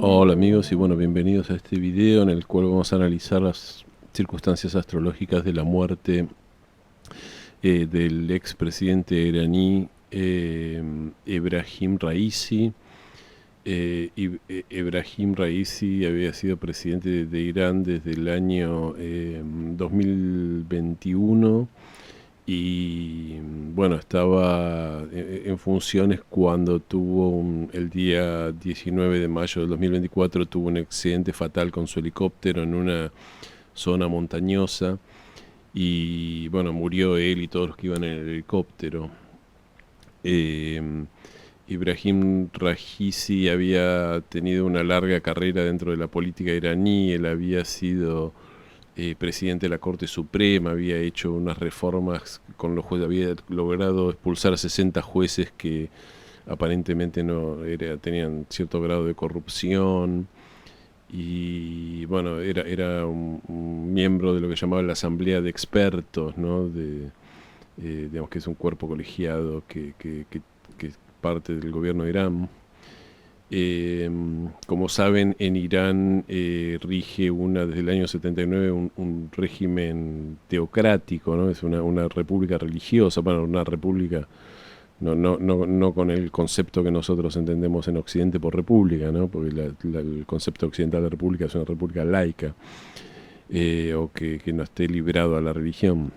Hola amigos y bueno, bienvenidos a este video en el cual vamos a analizar las circunstancias astrológicas de la muerte del expresidente iraní Ebrahim Raisi. Ebrahim Raisi había sido presidente de Irán desde el año 2021 y bueno, estaba en funciones cuando el día 19 de mayo del 2024 tuvo un accidente fatal con su helicóptero en una zona montañosa y bueno, murió él y todos los que iban en el helicóptero. Eh, Ibrahim Raisi había tenido una larga carrera dentro de la política iraní. Él había sido presidente de la Corte Suprema, había hecho unas reformas con los jueces, había logrado expulsar a 60 jueces que aparentemente tenían cierto grado de corrupción. Y bueno, era un miembro de lo que llamaba la Asamblea de Expertos, ¿no? Digamos que es un cuerpo colegiado que es parte del gobierno de Irán. Como saben, en Irán rige desde el año 79 un régimen teocrático, ¿no? Es una república religiosa, bueno, una república, no con el concepto que nosotros entendemos en Occidente por república, ¿no? Porque el concepto occidental de república es una república laica, o que no esté librado a la religión.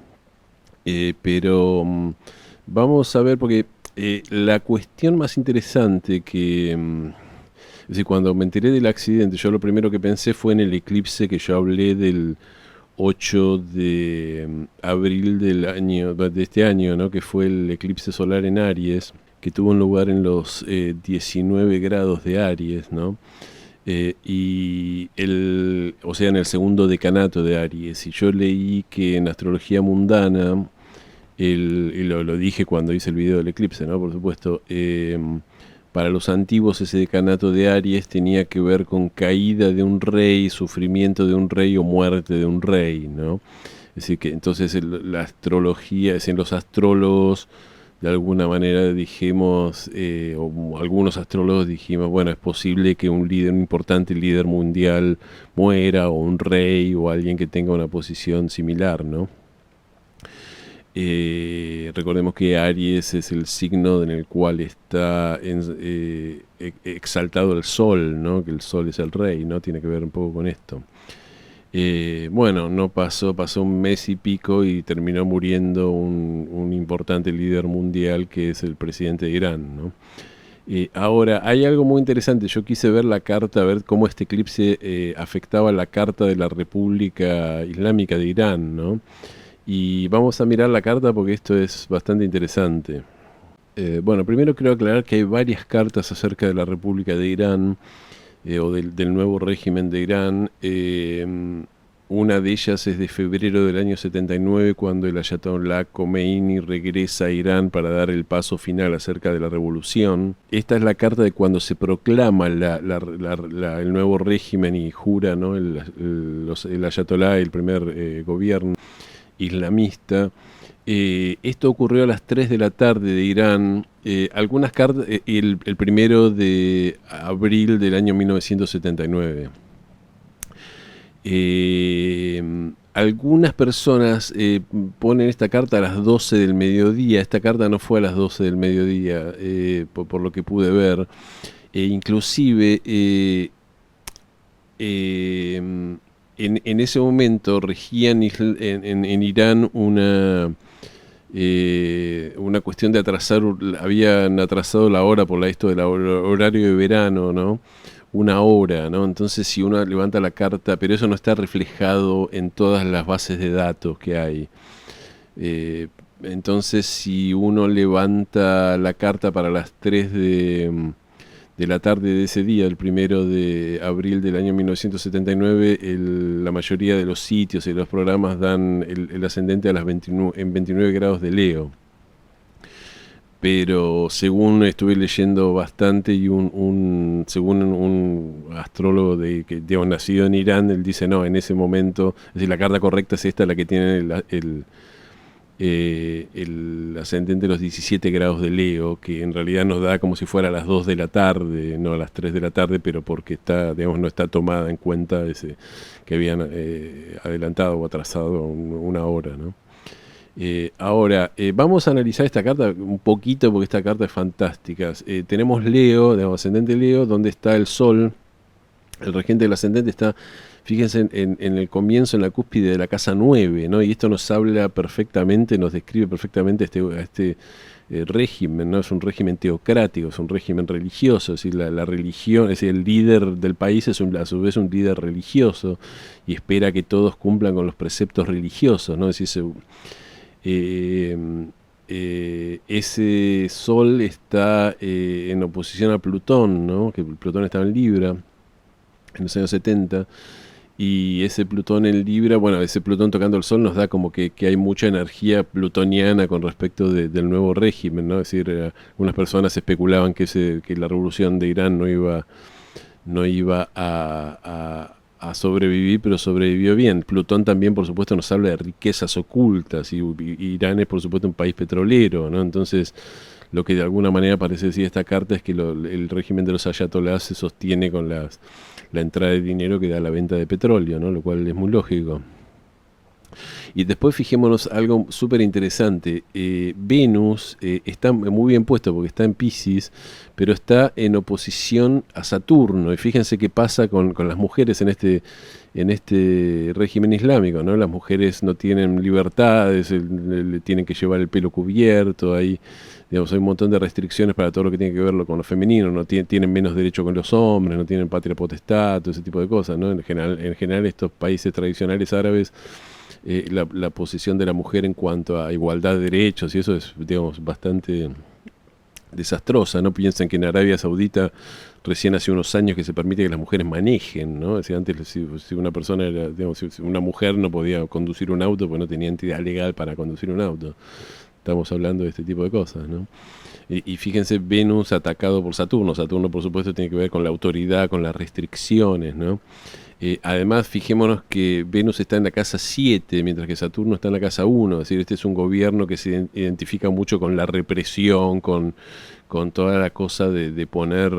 Pero vamos a ver, porque la cuestión más interesante es decir, cuando me enteré del accidente, yo lo primero que pensé fue en el eclipse que yo hablé del 8 de abril de este año, ¿no? Que fue el eclipse solar en Aries, que tuvo un lugar en los 19 grados de Aries, ¿no? O sea, en el segundo decanato de Aries. Y yo leí que en astrología mundana, y lo dije cuando hice el video del eclipse, ¿no? Por supuesto, para los antiguos ese decanato de Aries tenía que ver con caída de un rey, sufrimiento de un rey o muerte de un rey, ¿no? Es decir, que entonces la astrología, es en los astrólogos, de alguna manera dijimos, o algunos astrólogos dijimos, bueno, es posible que un importante líder mundial muera, o un rey, o alguien que tenga una posición similar, ¿no? Recordemos que Aries es el signo en el cual está exaltado el sol, ¿no? Que el sol es el rey, ¿no? Tiene que ver un poco con esto. Bueno, no pasó un mes y pico y terminó muriendo un importante líder mundial que es el presidente de Irán, ¿no? Ahora, hay algo muy interesante. Yo quise ver la carta, a ver cómo este eclipse afectaba la carta de la República Islámica de Irán, ¿no? Y vamos a mirar la carta porque esto es bastante interesante. Bueno, primero quiero aclarar que hay varias cartas acerca de la República de Irán, o del nuevo régimen de Irán. Una de ellas es de febrero del año 79, cuando el Ayatollah Khomeini regresa a Irán para dar el paso final acerca de la revolución. Esta es la carta de cuando se proclama el nuevo régimen y jura, ¿no? el Ayatollah, el primer gobierno islamista. Esto ocurrió a las 3 de la tarde de Irán. Algunas cartas, el primero de abril del año 1979. Algunas personas ponen esta carta a las 12 del mediodía. Esta carta no fue a las 12 del mediodía, por lo que pude ver. Inclusive en ese momento regían en Irán una cuestión de habían atrasado la hora por esto del horario de verano, ¿no? Una hora, ¿no? Entonces si uno levanta la carta, pero eso no está reflejado en todas las bases de datos que hay. Entonces si uno levanta la carta para las 3 de la tarde de ese día, el 1 de abril del año 1979, la mayoría de los sitios y los programas dan el ascendente a las 29 grados de Leo. Pero según estuve leyendo bastante, y según un astrólogo nacido en Irán, él dice, no, en ese momento, es decir, la carta correcta es esta, la que tiene el ascendente de los 17 grados de Leo, que en realidad nos da como si fuera a las 2 de la tarde, no a las 3 de la tarde, pero porque está, digamos, no está tomada en cuenta que habían adelantado o atrasado una hora, ¿no? Ahora, vamos a analizar esta carta un poquito porque esta carta es fantástica. Tenemos Leo, digamos, ascendente Leo, donde está el Sol. El regente del ascendente está, fíjense, en el comienzo, en la cúspide de la casa 9, ¿no? Y esto nos habla perfectamente, nos describe perfectamente este régimen, ¿no? Es un régimen teocrático, es un régimen religioso, es decir, la religión, es decir, el líder del país es a su vez un líder religioso y espera que todos cumplan con los preceptos religiosos, ¿no? Es decir, ese Sol está en oposición a Plutón, ¿no? Que Plutón estaba en Libra en los años 70, y ese Plutón en Libra, bueno, ese Plutón tocando el Sol nos da como que hay mucha energía plutoniana con respecto del nuevo régimen, ¿no? Es decir, algunas personas especulaban que la revolución de Irán no iba a sobrevivir, pero sobrevivió bien. Plutón también, por supuesto, nos habla de riquezas ocultas, y Irán es, por supuesto, un país petrolero, ¿no? Entonces, lo que de alguna manera parece decir esta carta es que el régimen de los ayatolás se sostiene con la entrada de dinero que da la venta de petróleo, ¿no? Lo cual es muy lógico. Y después fijémonos algo súper interesante. Venus está muy bien puesto porque está en Piscis, pero está en oposición a Saturno. Y fíjense qué pasa con las mujeres en este régimen islámico, ¿no? Las mujeres no tienen libertades, tienen que llevar el pelo cubierto, digamos, hay un montón de restricciones para todo lo que tiene que ver con lo femenino, no tienen menos derecho con los hombres, no tienen patria potestad, todo ese tipo de cosas, ¿no? En general estos países tradicionales árabes, la posición de la mujer en cuanto a igualdad de derechos y eso es, digamos, bastante desastrosa. No piensen que en Arabia Saudita recién hace unos años que se permite que las mujeres manejen, ¿no? Es decir, antes si una persona era, digamos, si una mujer no podía conducir un auto porque no tenía entidad legal para conducir un auto. Estamos hablando de este tipo de cosas, ¿no? Y fíjense, Venus atacado por Saturno. Saturno, por supuesto, tiene que ver con la autoridad, con las restricciones, ¿no? Además, fijémonos que Venus está en la casa 7, mientras que Saturno está en la casa 1. Es decir, este es un gobierno que se identifica mucho con la represión, con toda la cosa de poner,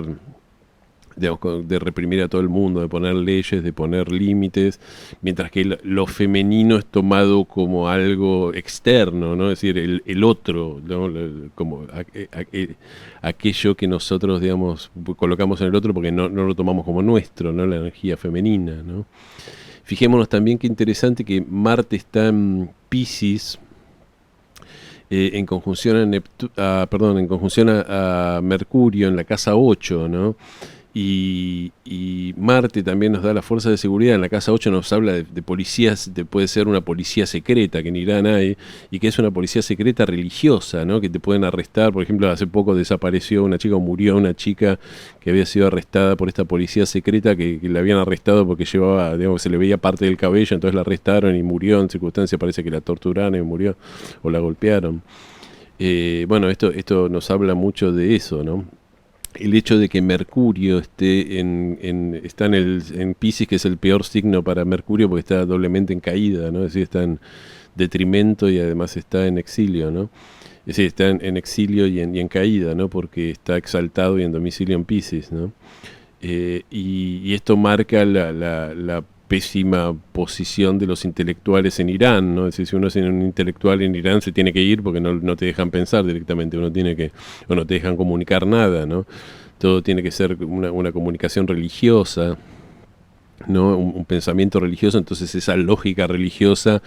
de reprimir a todo el mundo, de poner leyes, de poner límites, mientras que lo femenino es tomado como algo externo, ¿no? Es decir, el otro, ¿no? Como aquello que nosotros, digamos, colocamos en el otro porque no lo tomamos como nuestro, ¿no? La energía femenina, ¿no? Fijémonos también qué interesante que Marte está en Piscis, en conjunción en conjunción a Mercurio en la casa 8, ¿no? Y Marte también nos da la fuerza de seguridad. En la casa 8 nos habla de policías, puede ser una policía secreta, que en Irán hay, y que es una policía secreta religiosa, ¿no? Que te pueden arrestar. Por ejemplo, hace poco desapareció una chica, o murió una chica que había sido arrestada por esta policía secreta, que la habían arrestado porque llevaba, digamos, se le veía parte del cabello, entonces la arrestaron y murió en circunstancias, parece que la torturaron y murió, o la golpearon. Bueno, esto nos habla mucho de eso, ¿no? El hecho de que Mercurio esté está en Piscis, que es el peor signo para Mercurio porque está doblemente en caída, ¿no? Es decir, está en detrimento y además está en exilio, ¿no? Es decir, está en exilio y en caída, ¿no? Porque está exaltado y en domicilio en Piscis, ¿no? Y esto marca la pésima posición de los intelectuales en Irán, ¿no? Es decir, si uno es un intelectual en Irán se tiene que ir porque no te dejan pensar directamente, o no te dejan comunicar nada, ¿no? Todo tiene que ser una comunicación religiosa, ¿no? Un pensamiento religioso, entonces esa lógica religiosa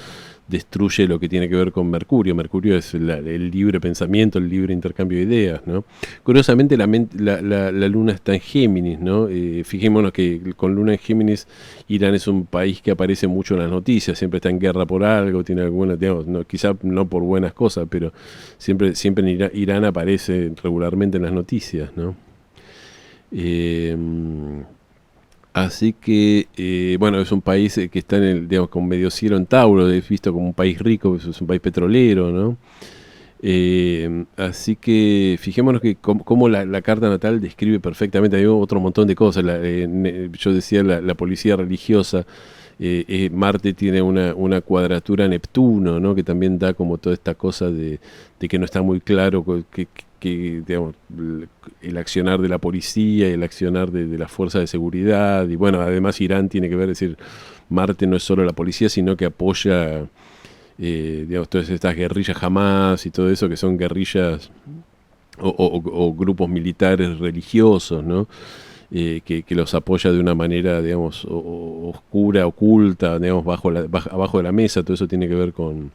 destruye lo que tiene que ver con Mercurio. Mercurio es el libre pensamiento, el libre intercambio de ideas, ¿no? Curiosamente la luna está en Géminis, ¿no? Fijémonos que con luna en Géminis, Irán es un país que aparece mucho en las noticias, siempre está en guerra por algo, tiene alguna, digamos, quizá no por buenas cosas, pero siempre en Irán aparece regularmente en las noticias, ¿no? Así que, bueno, es un país que está digamos, con medio cielo en Tauro, es visto como un país rico, es un país petrolero, ¿no? Así que fijémonos que cómo la carta natal describe perfectamente, hay otro montón de cosas, yo decía la policía religiosa, Marte tiene una cuadratura a Neptuno, ¿no? Que también da como toda esta cosa de que no está muy claro digamos, el accionar de la policía y el accionar de las fuerzas de seguridad. Y bueno, además Irán tiene que ver, es decir, Marte no es solo la policía, sino que apoya, digamos, todas estas guerrillas Hamas y todo eso, que son guerrillas o grupos militares religiosos, ¿no? Que los apoya de una manera, digamos, oscura, oculta, digamos, abajo de la mesa. Todo eso tiene que ver con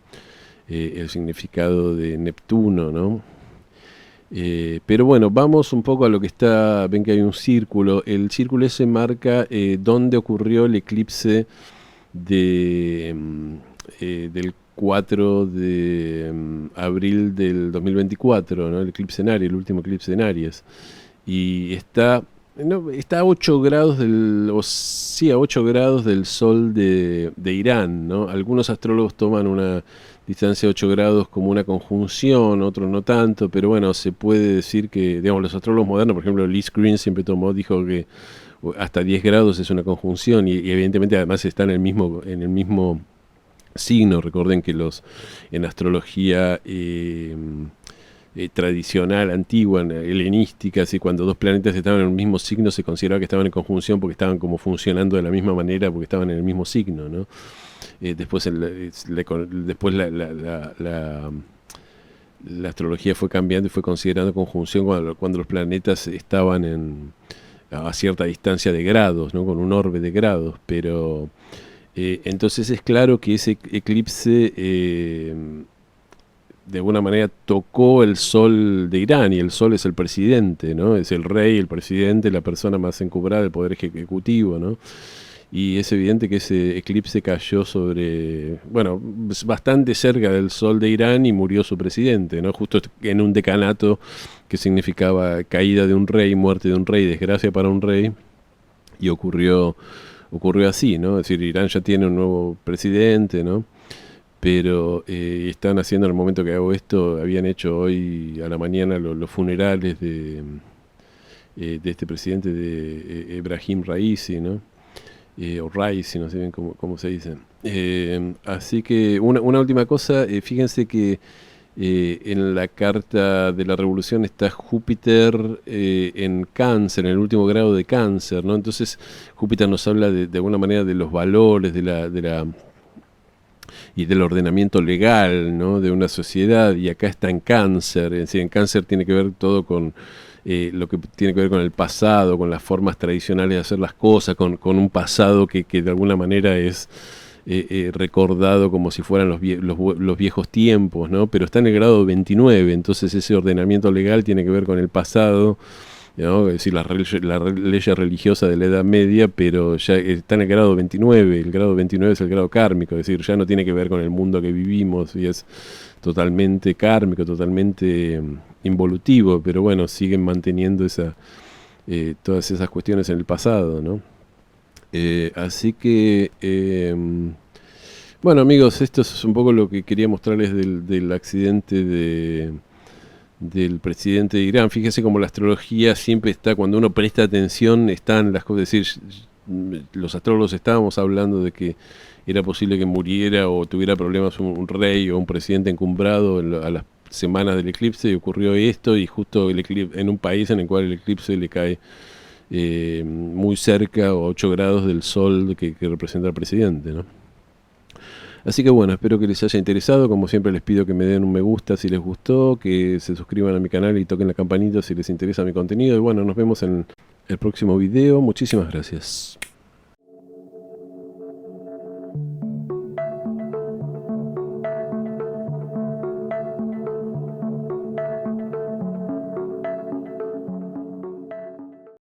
el significado de Neptuno, ¿no? Pero bueno, vamos un poco a lo que está. Ven que hay un círculo. El círculo ese marca dónde ocurrió el eclipse del 4 de abril del 2024, ¿no? El eclipse en Aries, el último eclipse en Aries. Y está, no, está a 8 grados sí, a 8 grados del sol de Irán, ¿no? Algunos astrólogos toman una distancia de 8 grados como una conjunción, otros no tanto, pero bueno, se puede decir que, digamos, los astrólogos modernos, por ejemplo, Lee Screen siempre dijo que hasta 10 grados es una conjunción y evidentemente además está en el mismo signo. Recuerden que en astrología tradicional, antigua, helenística, así, cuando dos planetas estaban en el mismo signo se consideraba que estaban en conjunción porque estaban como funcionando de la misma manera, porque estaban en el mismo signo, ¿no? Después la astrología fue cambiando y fue considerando conjunción cuando los planetas estaban a cierta distancia de grados, ¿no? Con un orbe de grados, pero entonces es claro que ese eclipse de alguna manera tocó el sol de Irán, y el sol es el presidente, ¿no? Es el rey, el presidente, la persona más encumbrada del poder ejecutivo, ¿no? Y es evidente que ese eclipse cayó bueno, bastante cerca del sol de Irán y murió su presidente, ¿no? Justo en un decanato que significaba caída de un rey, muerte de un rey, desgracia para un rey, y ocurrió así, ¿no? Es decir, Irán ya tiene un nuevo presidente, ¿no? Pero están haciendo, en el momento que hago esto, habían hecho hoy a la mañana los funerales de este presidente, de Ebrahim Raisi, ¿no? O Raisi, no sé bien cómo se dice. Así que una última cosa, fíjense que en la carta de la revolución está Júpiter en Cáncer, en el último grado de Cáncer, ¿no? Entonces Júpiter nos habla de alguna manera de los valores, y del ordenamiento legal, ¿no? De una sociedad, y acá está en Cáncer. Es decir, en Cáncer tiene que ver todo con lo que tiene que ver con el pasado, con las formas tradicionales de hacer las cosas, con un pasado que de alguna manera es recordado como si fueran los viejos tiempos, ¿no? Pero está en el grado 29, entonces ese ordenamiento legal tiene que ver con el pasado, ¿no? Es decir, la ley religiosa de la Edad Media, pero ya está en el grado 29. El grado 29 es el grado kármico, es decir, ya no tiene que ver con el mundo que vivimos y es totalmente kármico, totalmente involutivo, pero bueno, siguen manteniendo todas esas cuestiones en el pasado, ¿no? Así que, bueno, amigos, esto es un poco lo que quería mostrarles del accidente del presidente de Irán. Fíjese cómo la astrología siempre está, cuando uno presta atención, están las cosas. Es decir, los astrólogos estábamos hablando de que era posible que muriera o tuviera problemas un rey o un presidente encumbrado a las semanas del eclipse, y ocurrió esto, y justo el eclipse, en un país en el cual el eclipse le cae muy cerca, o 8 grados del sol que representa al presidente, ¿no? Así que bueno, espero que les haya interesado. Como siempre les pido que me den un me gusta si les gustó, que se suscriban a mi canal y toquen la campanita si les interesa mi contenido. Y bueno, nos vemos en el próximo video. Muchísimas gracias.